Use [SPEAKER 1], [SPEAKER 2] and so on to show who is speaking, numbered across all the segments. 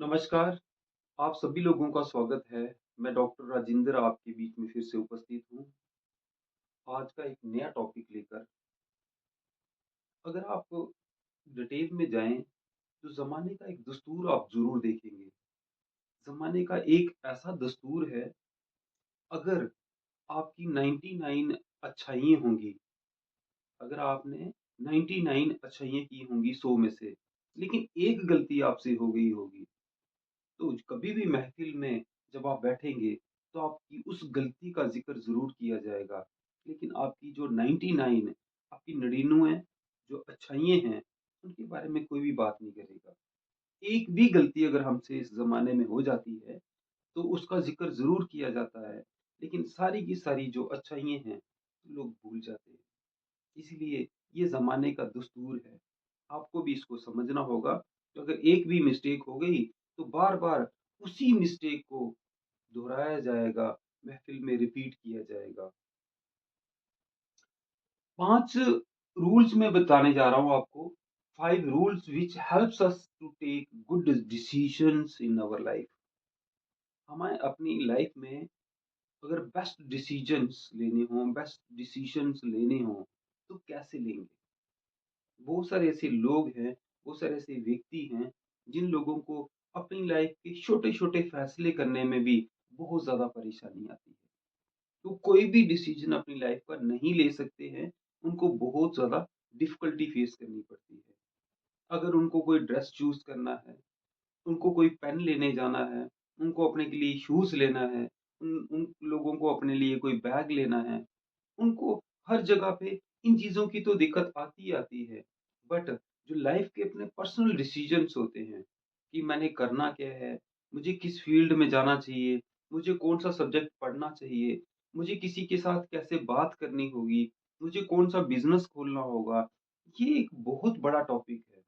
[SPEAKER 1] नमस्कार, आप सभी लोगों का स्वागत है। मैं डॉक्टर राजेंद्र आपके बीच में फिर से उपस्थित हूँ। आज का एक नया टॉपिक लेकर अगर आप डिटेल में जाएँ, तो ज़माने का एक दस्तूर आप ज़रूर देखेंगे। ज़माने का एक ऐसा दस्तूर है, अगर आपकी 99 अच्छाइयाँ होंगी, अगर आपने 99 अच्छाइयाँ की होंगी 100 में से, लेकिन एक गलती आपसे हो गई होगी, तो कभी भी महफ़िल में जब आप बैठेंगे, तो आपकी उस गलती का ज़िक्र ज़रूर किया जाएगा। लेकिन आपकी जो 99 आपकी 99 जो अच्छाइयाँ हैं, उनके बारे में कोई भी बात नहीं करेगा। एक भी गलती अगर हमसे इस ज़माने में हो जाती है, तो उसका ज़िक्र ज़रूर किया जाता है, लेकिन सारी की सारी जो अच्छाइयाँ हैं, लोग भूल जाते हैं। इसलिए ये ज़माने का दस्तूर है। आपको भी इसको समझना होगा कि अगर एक भी मिस्टेक हो गई, तो बार-बार उसी मिस्टेक को दोहराया जाएगा, महफ़िल में रिपीट किया जाएगा। 5 रूल्स मैं बताने जा रहा हूँ आपको, 5 rules which helps us to take good decisions in our life. हमें अपनी लाइफ में अगर बेस्ट डिसीजंस लेने हों, तो कैसे लेंगे? बहुत सारे ऐसे लोग हैं, बहुत सारे ऐसे व्यक्ति हैं, जिन लोगों को अपनी लाइफ के छोटे-छोटे फैसले करने में भी बहुत ज़्यादा परेशानी आती है। तो कोई भी डिसीज़न अपनी लाइफ का नहीं ले सकते हैं, उनको बहुत ज़्यादा डिफ़िकल्टी फ़ेस करनी पड़ती है। अगर उनको कोई ड्रेस चूज़ करना है, उनको कोई पेन लेने जाना है, उनको अपने के लिए शूज़ लेना है, उन उन लोगों को अपने लिए कोई बैग लेना है, उनको हर जगह पे इन चीज़ों की तो दिक्कत आती ही आती है। बट जो लाइफ़ के अपने पर्सनल डिसीज़न्स होते हैं, कि मैंने करना क्या है, मुझे किस फ़ील्ड में जाना चाहिए, मुझे कौन-सा सब्जेक्ट पढ़ना चाहिए, मुझे किसी के साथ कैसे बात करनी होगी, मुझे कौन-सा बिज़नेस खोलना होगा, ये एक बहुत बड़ा टॉपिक है।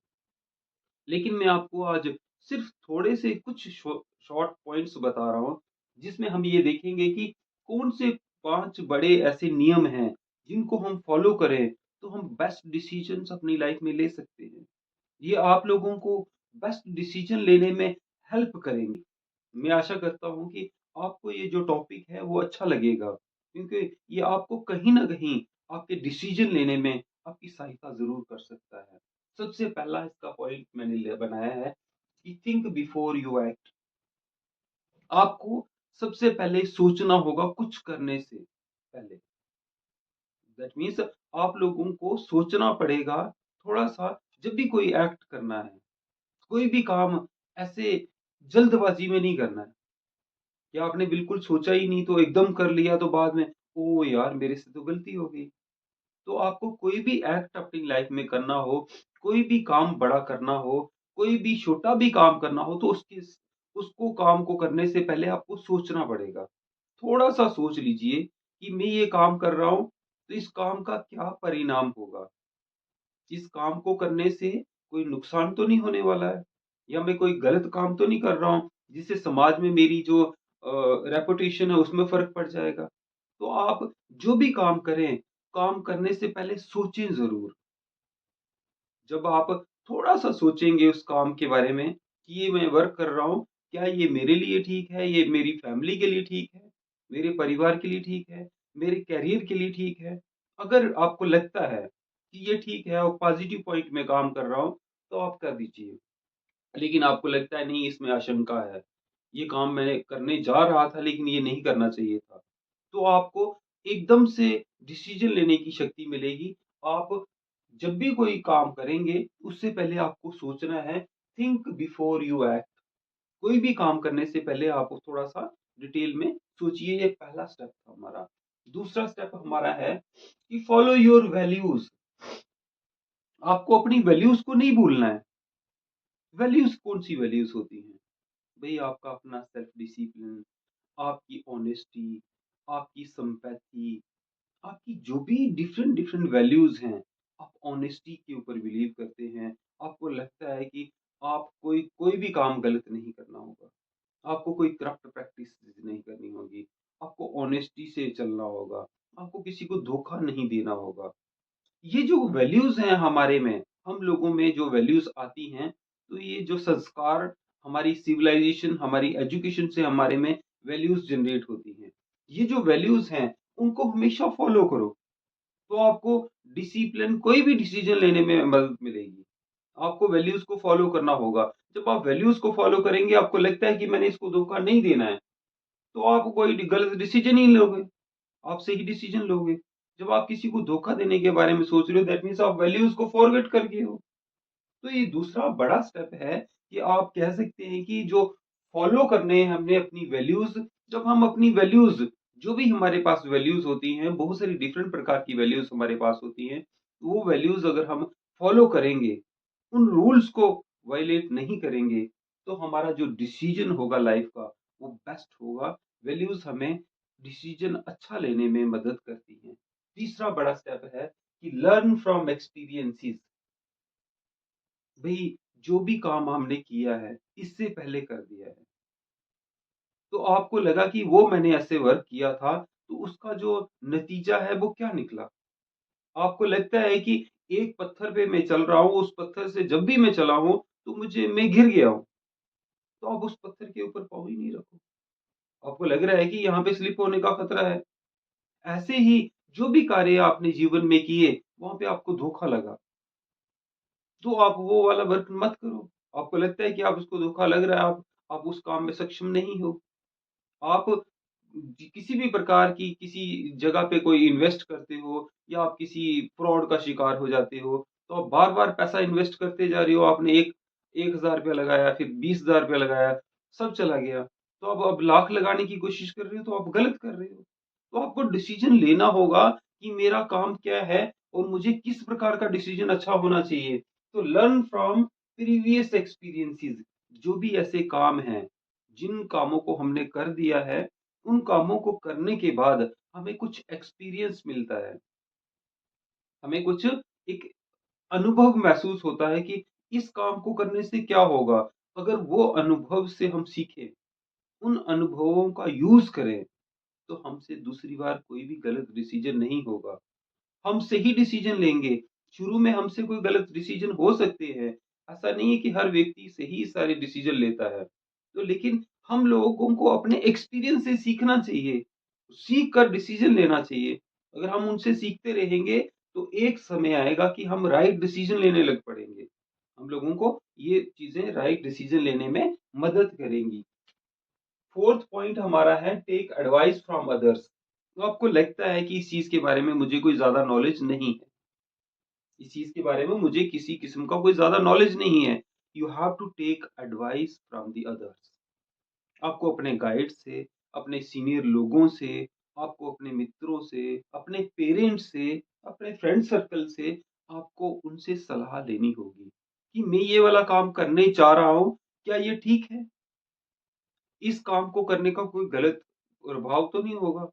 [SPEAKER 1] लेकिन मैं आपको आज सिर्फ़ थोड़े से कुछ शॉर्ट पॉइंट्स बता रहा हूँ, जिसमें हम ये देखेंगे कि कौन से 5 बड़े ऐसे नियम हैं, जिनको हम फ़ॉलो करें, तो हम बेस्ट डिसीज़न्स अपनी लाइफ़ में ले सकते हैं। ये आप लोगों को बेस्ट डिसीज़न लेने में हेल्प करेंगे। मैं आशा करता हूँ कि आपको ये जो टॉपिक है वो अच्छा लगेगा, क्योंकि ये आपको कहीं न कहीं आपके डिसीज़न लेने में आपकी सहायता ज़रूर कर सकता है। सबसे पहला इसका पॉइंट मैंने बनाया है कि थिंक बिफोर यू एक्ट। आपको सबसे पहले सोचना होगा कुछ करने से पहले। दैट मीन्स आप लोगों को सोचना पड़ेगा थोड़ा-सा, जब भी कोई एक्ट करना है, कोई भी काम ऐसे जल्दबाज़ी में नहीं करना है। कि आपने बिल्कुल सोचा ही नहीं तो एकदम कर लिया, तो बाद में ओह यार! मेरे से तो गलती हो गई। तो आपको कोई भी एक्ट अपनी लाइफ में करना हो, कोई भी काम बड़ा करना हो, कोई भी छोटा भी काम करना हो, तो उसको काम को करने से पहले आपको सोचना पड़ेगा। थोड़ा-सा सोच लीजिए कि मैं ये काम कर रहा हूँ, तो इस काम का क्या परिणाम होगा? इस काम को करने से कोई नुकसान तो नहीं होने वाला है? या मैं कोई गलत काम तो नहीं कर रहा हूँ, जिससे समाज में मेरी जो रेपुटेशन है उसमें फ़र्क पड़ जाएगा? तो आप जो भी काम करें, काम करने से पहले सोचें ज़रूर। जब आप थोड़ा-सा सोचेंगे उस काम के बारे में कि ये मैं वर्क कर रहा हूँ, क्या ये मेरे लिए ठीक है? ये मेरी फैमिली के लिए ठीक है? मेरे परिवार के लिए ठीक है? मेरे करियर के लिए ठीक है? अगर आपको लगता है कि ये ठीक है और पॉज़िटिव पॉइंट में काम कर रहा हूँ, तो आप कर दीजिए। लेकिन आपको लगता है नहीं, इसमें आशंका है, ये काम मैं करने जा रहा था लेकिन ये नहीं करना चाहिए था। तो आपको एकदम से डिसीज़न लेने की शक्ति मिलेगी। आप जब भी कोई काम करेंगे, उससे पहले आपको सोचना है, थिंक बिफोर यू एक्ट। कोई भी काम करने से पहले आप थोड़ा-सा डिटेल में सोचिए, ये पहला स्टेप था हमारा। दूसरा स्टेप हमारा है कि फॉलो योर वैल्यूज़। आपको अपनी वैल्यूज़ को नहीं भूलना है। वैल्यूज़ कौन-सी वैल्यूज़ होती हैं? भई आपका अपना सेल्फ डिसिप्लिन, आपकी ऑनेस्टी, आपकी सिम्पैथी, आपकी जो भी डिफरेंट डिफरेंट वैल्यूज़ हैं, आप ऑनेस्टी के ऊपर बिलीव करते हैं, आपको लगता है कि आप कोई कोई भी काम गलत नहीं करना होगा, आपको कोई करप्ट प्रैक्टिस नहीं करनी होगी, आपको ऑनेस्टी से चलना होगा, आपको किसी को धोखा नहीं देना होगा। ये जो वैल्यूज़ हैं हमारे में, हम लोगों में जो वैल्यूज़ आती हैं, तो ये जो संस्कार हमारी सिविलाइजेशन, हमारी एजुकेशन से हमारे में वैल्यूज़ जनरेट होती हैं। ये जो वैल्यूज़ हैं, उनको हमेशा फ़ॉलो करो, तो आपको डिसिप्लिन कोई भी डिसीज़न लेने में मदद मिलेगी। आपको वैल्यूज़ को फ़ॉलो करना होगा। जब आप वैल्यूज़ को फ़ॉलो करेंगे, आपको लगता है कि मैंने इसको धोखा नहीं देना है, तो आप कोई गलत डिसीज़न ही नहीं लोगे, आप सही डिसीज़न लोगे। जब आप किसी को धोखा देने के बारे में सोच रहे हो, दैट मीन्स आप वैल्यूज़ को फ़ॉरगेट कर गए हो। तो ये दूसरा बड़ा स्टेप है कि आप कह सकते हैं कि जो फॉलो करने हैं हमने अपनी वैल्यूज़, जब हम अपनी वैल्यूज़, जो भी हमारे पास वैल्यूज़ होती हैं, बहुत सारी डिफरेंट प्रकार की वैल्यूज़ हमारे पास होती हैं। वो वैल्यूज़ अगर हम फॉलो करेंगे, उन रूल्स को वायलेट नहीं करेंगे, तो हमारा जो डिसीज़न होगा लाइफ़ का, वो बेस्ट होगा। वैल्यूज़ हमें डिसीज़न अच्छा लेने में मदद करती हैं। तीसरा बड़ा स्टेप है कि लर्न फ्रॉम एक्सपीरियंसेस। भई, जो भी काम हमने किया है, इससे पहले कर दिया है। तो आपको लगा कि वो मैंने ऐसे वर्क किया था, तो उसका जो नतीजा है वो क्या निकला? आपको लगता है कि एक पत्थर पे मैं चल रहा हूँ, उस पत्थर से जब भी मैं चला हूँ, तो मैं गिर गया हूँ। तो आप उस पत्थर के ऊपर पाँव ही नहीं रखो। आपको लग रहा है कि यहाँ पे स्लिप होने का खतरा है। ऐसे ही जो भी कार्य आपने जीवन में किए, वहाँ पे आपको धोखा लगा, तो आप वो वाला वर्क मत करो। आपको लगता है कि आप उसको धोखा लग रहा है, आप उस काम में सक्षम नहीं हो। आप किसी भी प्रकार की किसी जगह पे कोई इन्वेस्ट करते हो या आप किसी फ्रॉड का शिकार हो जाते हो, तो आप बार-बार पैसा इन्वेस्ट करते जा रहे हो। आपने एक ₹1000 लगाया, फिर ₹20,000 लगाया, सब चला गया। तो अब लाख लगाने की कोशिश कर रहे हो, तो आप गलत कर रहे हो। तो आपको डिसीज़न लेना होगा कि मेरा काम क्या है और मुझे किस प्रकार का डिसीज़न अच्छा होना चाहिए। तो लर्न फ्रॉम प्रीवियस एक्सपीरियंसेस। जो भी ऐसे काम हैं, जिन कामों को हमने कर दिया है, उन कामों को करने के बाद हमें कुछ एक्सपीरियंस मिलता है। हमें कुछ एक अनुभव महसूस होता है कि इस काम को करने से क्या होगा? अगर वो अनुभव से हम सीखें, उन अनुभवों का यूज़ करें, तो हमसे दूसरी बार कोई भी गलत डिसीज़न नहीं होगा। हम सही डिसीज़न लेंगे। शुरू में हमसे कोई गलत डिसीज़न हो सकते हैं। ऐसा नहीं है कि हर व्यक्ति सही सारे डिसीज़न लेता है। तो लेकिन हम लोगों को अपने एक्सपीरियंस से सीखना चाहिए। सीख कर डिसीज़न लेना चाहिए। अगर हम उनसे सीखते रहेंगे, तो एक समय आएगा कि हम राइट डिसीज़न लेने लग पड़ेंगे। हम लोगों को ये चीज़ें राइट डिसीज़न लेने में मदद करेंगी। 4th पॉइंट हमारा है टेक एडवाइस फ्रॉम अदर्स। तो आपको लगता है कि इस चीज़ के बारे में मुझे कोई ज़्यादा नॉलेज नहीं है। इस चीज़ के बारे में मुझे किसी किस्म का कोई ज़्यादा नॉलेज नहीं है। You have to take advice from the others. आपको अपने गाइड से, अपने सीनियर लोगों से, आपको अपने मित्रों से, अपने पेरेंट्स से, अपने फ्रेंड सर्कल से, आपको उनसे सलाह लेनी होगी कि मैं ये वाला काम करने चाह रहा हूँ, क्या ये ठीक है? इस काम को करने का कोई गलत प्रभाव तो नहीं होगा?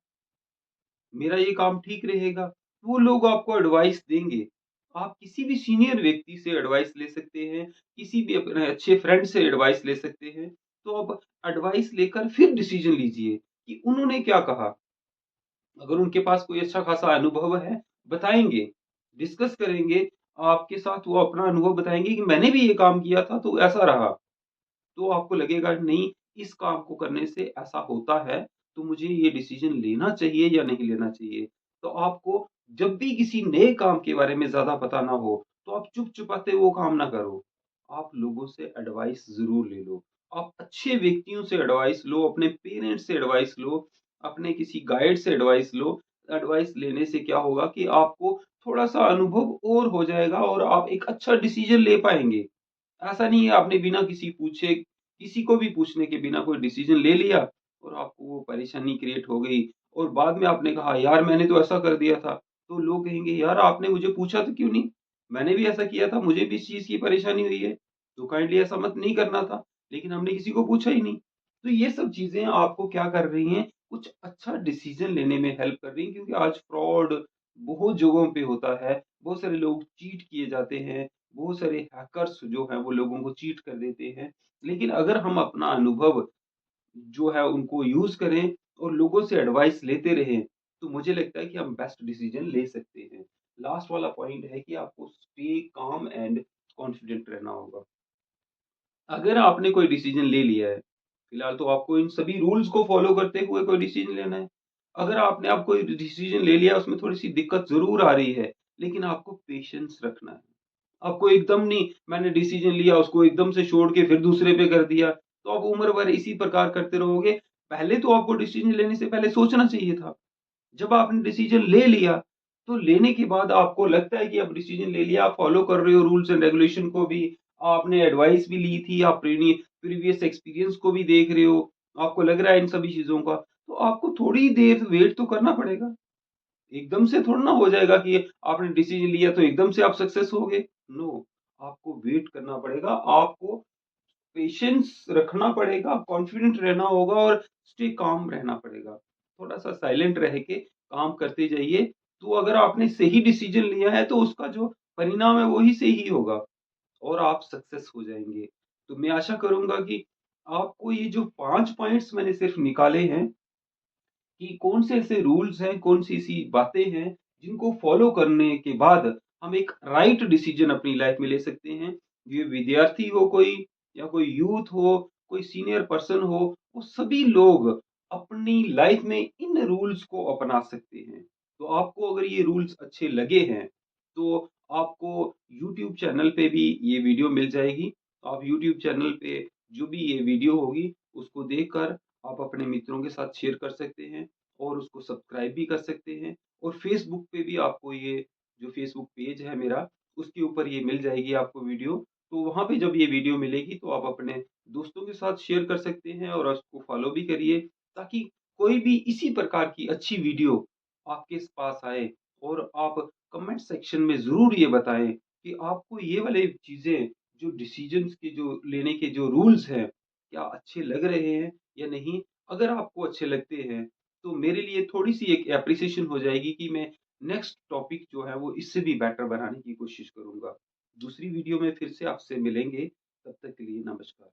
[SPEAKER 1] मेरा ये काम ठीक रहेगा, वो लोग आपको एडवाइस देंगे। आप किसी भी सीनियर व्यक्ति से एडवाइस ले सकते हैं, किसी भी अपने अच्छे फ्रेंड से एडवाइस ले सकते हैं। तो आप एडवाइस लेकर फिर डिसीज़न लीजिए कि उन्होंने क्या कहा। अगर उनके पास कोई अच्छा खासा अनुभव है, बताएँगे, डिस्कस करेंगे, आपके साथ वो अपना अनुभव बताएँगे कि मैंने भी ये काम किया था तो ऐसा रहा। तो आपको लगेगा नहीं, इस काम को करने से ऐसा होता है, तो मुझे ये डिसीज़न लेना चाहिए या नहीं लेना चाहिए। तो आपको जब भी किसी नए काम के बारे में ज़्यादा पता ना हो, तो आप चुप-चुपाते वो काम ना करो। आप लोगों से एडवाइस ज़रूर ले लो। आप अच्छे व्यक्तियों से एडवाइस लो, अपने पेरेंट्स से एडवाइस लो, अपने किसी गाइड से एडवाइस लो। एडवाइस लेने से क्या होगा कि आपको थोड़ा-सा अनुभव और हो जाएगा और आप एक अच्छा डिसीज़न ले पाएँगे। ऐसा नहीं है आपने बिना किसी पूछे, किसी को भी पूछने के बिना कोई डिसीज़न ले लिया और आपको वो परेशानी क्रिएट हो गई और बाद में आपने कहा यार मैंने तो ऐसा कर दिया था। तो लोग कहेंगे यार आपने मुझे पूछा तो क्यों नहीं? मैंने भी ऐसा किया था, मुझे भी इस चीज़ की परेशानी हुई है। तो काइंडली ऐसा मत नहीं करना था, लेकिन हमने किसी को पूछा ही नहीं। तो ये सब चीज़ें आपको क्या कर रही हैं, कुछ अच्छा डिसीज़न लेने में हेल्प कर रही हैं क्योंकि आज फ्रॉड बहुत जगहों पे होता है। बहुत सारे लोग चीट किए जाते हैं। बहुत सारे हैकर्स जो हैं वो लोगों को चीट कर देते हैं। लेकिन अगर हम अपना अनुभव जो है उनको यूज़ करें और लोगों से एडवाइस लेते रहें, तो मुझे लगता है कि हम बेस्ट डिसीज़न ले सकते हैं। लास्ट वाला पॉइंट है कि आपको स्टे काम एंड कॉन्फिडेंट रहना होगा। अगर आपने कोई डिसीज़न ले लिया है, फिलहाल तो आपको इन सभी रूल्स को फ़ॉलो करते हुए कोई डिसीज़न लेना है। अगर आपने अब कोई डिसीज़न ले लिया, उसमें थोड़ी-सी दिक्कत ज़रूर आ रही है, लेकिन आपको पेशेंस रखना है। आपको एकदम नहीं मैंने डिसीज़न लिया, उसको एकदम से छोड़ के फिर दूसरे पे कर दिया, तो आप उम्र भर इसी प्रकार करते रहोगे। पहले तो आपको डिसीज़न लेने से पहले सोचना चाहिए था। जब आपने डिसीज़न ले लिया, तो लेने के बाद आपको लगता है कि अब डिसीज़न ले लिया, आप फ़ॉलो कर रहे हो रूल्स एंड रेगुलेशन को भी, आपने एडवाइस भी ली थी, आप प्रीवियस एक्सपीरियंस को भी देख रहे हो, आपको लग रहा है इन सभी चीज़ों का, तो आपको थोड़ी देर वेट तो करना पड़ेगा। एकदम से थोड़ी ना हो जाएगा कि आपने डिसीज़न लिया तो एकदम से आप सक्सेस हो गए। नो, आपको वेट करना पड़ेगा, आपको पेशेंस रखना पड़ेगा, कॉन्फिडेंट रहना होगा और स्टे काम रहना पड़ेगा। थोड़ा-सा साइलेंट रह के काम करते जाइए, तो अगर आपने सही डिसीज़न लिया है, तो उसका जो परिणाम है, वही सही होगा और आप सक्सेस हो जाएँगे। तो मैं आशा करूँगा कि आपको ये जो 5 पॉइंट्स मैंने सिर्फ़ निकाले हैं कि कौन से ऐसे रूल्स हैं, कौन-सी ऐसी बातें हैं, जिनको फ़ॉलो करने के बाद हम एक राइट डिसीज़न अपनी लाइफ़ में ले सकते हैं। ये विद्यार्थी हो कोई या कोई यूथ हो, कोई सीनियर पर्सन हो, वो सभी लोग अपनी लाइफ़ में इन रूल्स को अपना सकते हैं। तो आपको अगर ये रूल्स अच्छे लगे हैं, तो आपको यूट्यूब चैनल पे भी ये वीडियो मिल जाएगी। आप यूट्यूब चैनल पे जो भी ये वीडियो होगी, उसको देखकर आप अपने मित्रों के साथ शेयर कर सकते हैं और उसको सब्सक्राइब भी कर सकते हैं और फ़ेसबुक पे भी आपको ये जो फ़ेसबुक पेज है मेरा, उसके ऊपर ये मिल जाएगी आपको वीडियो। तो वहाँ पे जब ये वीडियो मिलेगी तो आप अपने दोस्तों के साथ शेयर कर सकते हैं और उसको फ़ॉलो भी करिए ताकि कोई भी इसी प्रकार की अच्छी वीडियो आपके पास आए और आप कमेंट सेक्शन में ज़रूर ये बताएँ कि आपको ये वाले चीज़ें जो डिसीज़न्स के जो लेने के जो रूल्स हैं, क्या अच्छे लग रहे हैं या नहीं? अगर आपको अच्छे लगते हैं, तो मेरे लिए थोड़ी-सी एक एप्रिसिएशन हो जाएगी कि मैं नेक्स्ट टॉपिक जो है वो इससे भी बेटर बनाने की कोशिश करूँगा। दूसरी वीडियो में फिर से आपसे मिलेंगे, तब तक के लिए नमस्कार।